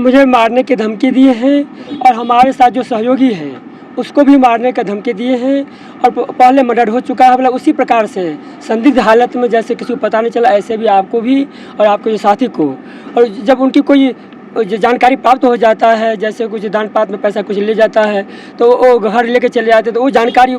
मुझे मारने की धमकी दिए हैं और हमारे साथ जो सहयोगी हैं उसको भी मारने का धमकी दिए हैं। और पहले मर्डर हो चुका है, मतलब उसी प्रकार से संदिग्ध हालत में, जैसे किसी को पता नहीं चला ऐसे भी आपको भी और आपके जो साथी को। और जब उनकी कोई जो जानकारी प्राप्त हो जाता है, जैसे कुछ दान पात में पैसा कुछ ले जाता है तो वो घर लेके चले जाते हैं, तो वो जानकारी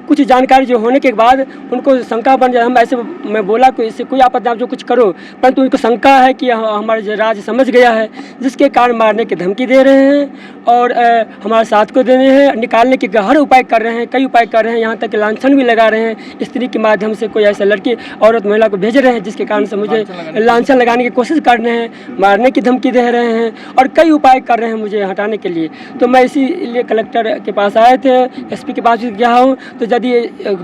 कुछ जानकारी जो होने के बाद उनको शंका बन जाए। हम ऐसे मैं बोला कि इससे कोई आपत्ति आप जो कुछ करो, परंतु उनको शंका है कि हमारे राज समझ गया है, जिसके कारण मारने की धमकी दे रहे हैं और हमारे साथ को देने हैं, निकालने के हर उपाय कर रहे हैं, कई उपाय कर रहे हैं, यहाँ तक कि लांछन भी लगा रहे हैं। स्त्री के माध्यम से कोई ऐसा लड़की औरत महिला को भेज रहे हैं, जिसके कारण से मुझे लांछन लगाने की कोशिश कर रहे हैं, मारने की धमकी दे रहे हैं और कई उपाय कर रहे हैं मुझे हटाने के लिए। तो मैं इसीलिए कलेक्टर के पास आए थे, एसपी के पास भी गया हूँ, तो यदि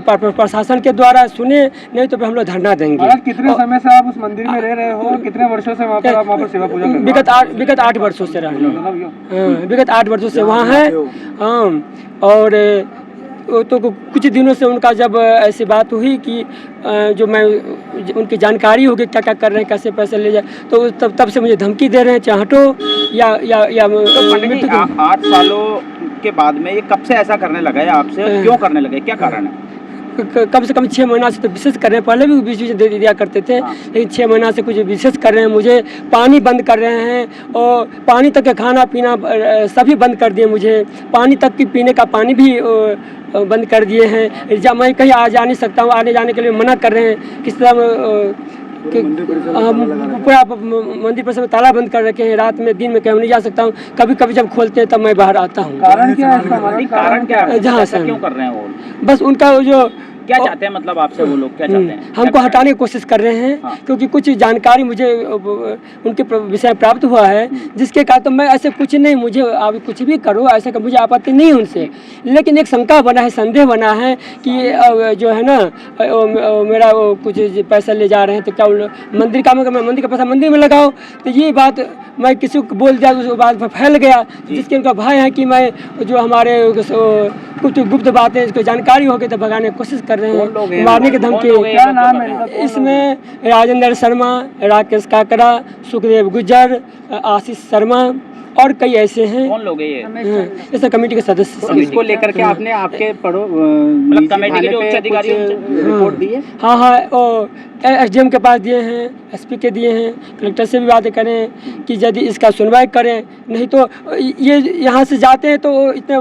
प्रशासन के द्वारा सुने नहीं तो हम लोग धरना देंगे। कितने समय से आप उस मंदिर में रह रहे हो? कितने वर्षों से वहाँ पर सेवा पूजा कर रहे हो? विगत 8 वर्षों से रह रहे हैं, विगत 8 वर्षों से वहाँ है। और तो कुछ दिनों से उनका जब ऐसी बात हुई कि जो मैं उनकी जानकारी होगी क्या क्या कर रहे हैं, कैसे पैसे ले जाए, तो तब से मुझे धमकी दे रहे हैं, चाहे हटो या तो पंडित जी 8 सालों के बाद में ये कब से ऐसा करने लगा है आपसे, क्यों करने लगे, क्या कारण है? कम से कम 6 महीना से तो विशेष कर रहे हैं, पहले भी बीच दे दिया करते थे, लेकिन 6 महीना से कुछ विशेष कर रहे हैं। मुझे पानी बंद कर रहे हैं और पानी तक का खाना पीना सभी बंद कर दिए, मुझे पानी तक की पीने का पानी भी बंद कर दिए हैं। जब मैं कहीं आ जा नहीं सकता हूँ, आने जाने के लिए मना कर रहे हैं। किस तरह पूरा मंदिर पर सब ताला बंद कर रखे हैं, रात में दिन में कहीं नहीं जा सकता हूँ। कभी कभी जब खोलते हैं तब मैं बाहर आता हूँ। कारण क्या है? कारण क्या है? जहाँ से क्यों कर रहे हैं वो? बस उनका जो क्या चाहते हैं, मतलब आपसे वो लोग क्या चाहते हैं? हमको हटाने की कोशिश कर रहे हैं। हाँ। क्योंकि कुछ जानकारी मुझे उनके विषय प्राप्त हुआ है, जिसके कारण तो मैं ऐसे कुछ नहीं, मुझे आप कुछ भी करो ऐसा कर, मुझे आपत्ति नहीं उनसे, लेकिन एक शंका बना है, संदेह बना है कि जो है ना मेरा कुछ पैसा ले जा रहे हैं, तो क्या मंदिर का मंदिर का पैसा मंदिर में लगाओ। तो ये बात मैं किसी को बोल दिया, उस बात फैल गया, जिसके उनका भय है कि मैं जो हमारे कुछ गुप्त बातें इसको जानकारी हो गई तो भगाने की कोशिश कर रहे हैं, मारने की धमकी। क्या नाम है इसमें? राजेंद्र शर्मा, राकेश काकरा, सुखदेव गुज्जर, आशीष शर्मा और कई ऐसे हैं। कौन लोग हैं ये? ऐसे कमेटी के सदस्य। तो इसको लेकर के आपने आपके कमेटी के जो उच्च अधिकारी रिपोर्ट दी है? हाँ, एसडीएम के पास दिए हैं, एसपी के दिए हैं, कलेक्टर से भी बातें करें कि यदि इसका सुनवाई करें, नहीं तो ये यहाँ से जाते हैं तो इतने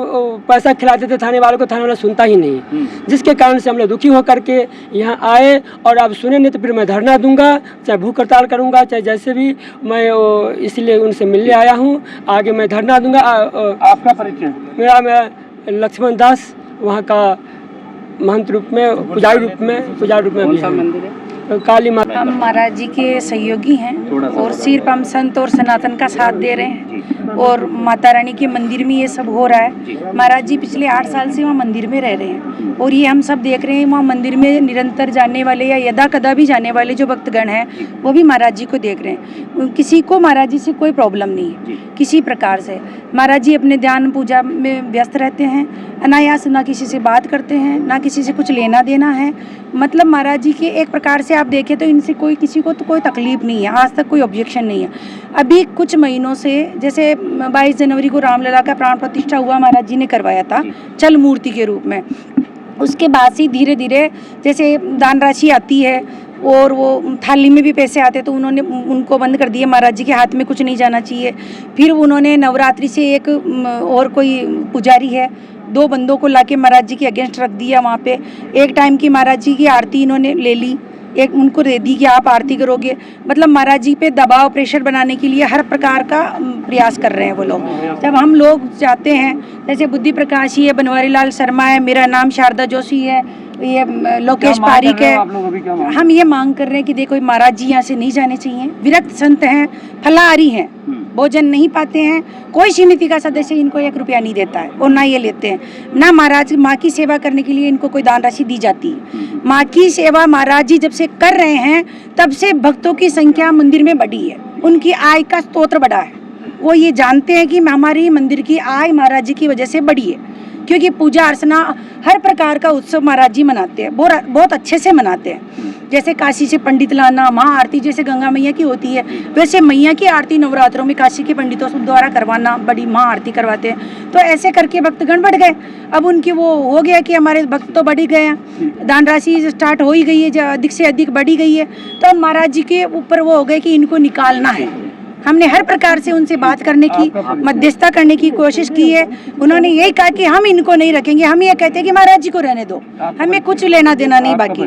पैसा खिला देते थाने वालों को, थाने वाला सुनता ही नहीं, जिसके कारण से हम लोग दुखी होकर के यहाँ आए। और आप सुने नहीं तो फिर मैं धरना दूंगा, चाहे भूख हड़ताल करूँगा, चाहे जैसे भी, मैं इसलिए उनसे मिलने आया हूँ। आगे मैं धरना दूंगा। आपका परिचय? मैं लक्ष्मण दास, वहाँ का महंत रूप में, पुजारी रूप में कौन सा मंदिर है? काली माता। हम महाराज जी के सहयोगी हैं और सिर्फ हम संत और सनातन का साथ दे रहे हैं और माता रानी के मंदिर में ये सब हो रहा है। महाराज जी पिछले 8 साल से वहाँ मंदिर में रह रहे हैं और ये हम सब देख रहे हैं। वहाँ मंदिर में निरंतर जाने वाले या यदा कदा भी जाने वाले जो भक्तगण हैं वो भी महाराज जी को देख रहे हैं। किसी को महाराज जी से कोई प्रॉब्लम नहीं है किसी प्रकार से। महाराज जी अपने ध्यान पूजा में व्यस्त रहते हैं, अनायास ना किसी से बात करते हैं, ना किसी से कुछ लेना देना है। मतलब महाराज जी के एक प्रकार से आप देखें तो इनसे किसी को तो कोई तकलीफ नहीं है, आज तक कोई ऑब्जेक्शन नहीं है। अभी कुछ महीनों से, जैसे 22 जनवरी को रामलला का प्राण प्रतिष्ठा हुआ, महाराज जी ने करवाया था चल मूर्ति के रूप में। उसके बाद से धीरे धीरे जैसे दान राशि आती है और वो थाली में भी पैसे आते तो उन्होंने उनको बंद कर दिए, महाराज जी के हाथ में कुछ नहीं जाना चाहिए। फिर उन्होंने नवरात्रि से एक और कोई पुजारी है, 2 बंदों को लाके महाराज जी के अगेंस्ट रख दिया वहाँ पे। एक टाइम की महाराज जी की आरती इन्होंने ले ली, एक उनको दे दी कि आप आरती करोगे। मतलब महाराज जी पे दबाव प्रेशर बनाने के लिए हर प्रकार का प्रयास कर रहे हैं वो लोग। जब हम लोग जाते हैं, जैसे बुद्धि प्रकाश ही है, बनवारी लाल शर्मा है, मेरा नाम शारदा जोशी है, ये लोकेश पारिक है, हम ये मांग कर रहे हैं कि देखो महाराज जी यहाँ से नहीं जाने चाहिए। विरक्त संत हैं, फलाहारी हैं, भोजन नहीं पाते हैं, कोई समिति का सदस्य इनको 1 रुपया नहीं देता है और ना ये लेते हैं। ना महाराज माँ की सेवा करने के लिए इनको कोई दान राशि दी जाती है। माँ की सेवा महाराज जी जब से कर रहे हैं तब से भक्तों की संख्या मंदिर में बढ़ी है, उनकी आय का स्रोत बढ़ा है। वो ये जानते हैं कि हमारी मंदिर की आय महाराज जी की वजह से बढ़ी है, क्योंकि पूजा अर्चना हर प्रकार का उत्सव महाराज जी मनाते हैं, बहुत अच्छे से मनाते हैं। जैसे काशी से पंडित लाना, महाआरती जैसे गंगा मैया की होती है, वैसे मैया की आरती नवरात्रों में काशी के पंडितों द्वारा करवाना, बड़ी महाआरती करवाते हैं। तो ऐसे करके भक्तगण बढ़ गए। अब उनकी वो हो गया कि हमारे भक्त तो बढ़ ही गए हैं, दान राशि स्टार्ट हो ही गई है, अधिक से अधिक बढ़ी गई है। तो महाराज जी के ऊपर वो हो गए कि इनको निकालना है। हमने हर प्रकार से उनसे बात करने की, मध्यस्थता करने की कोशिश की है। उन्होंने यही कहा कि हम इनको नहीं रखेंगे, हम ये कहते हैं कि महाराज जी को रहने दो, हमें कुछ लेना देना नहीं बाकी।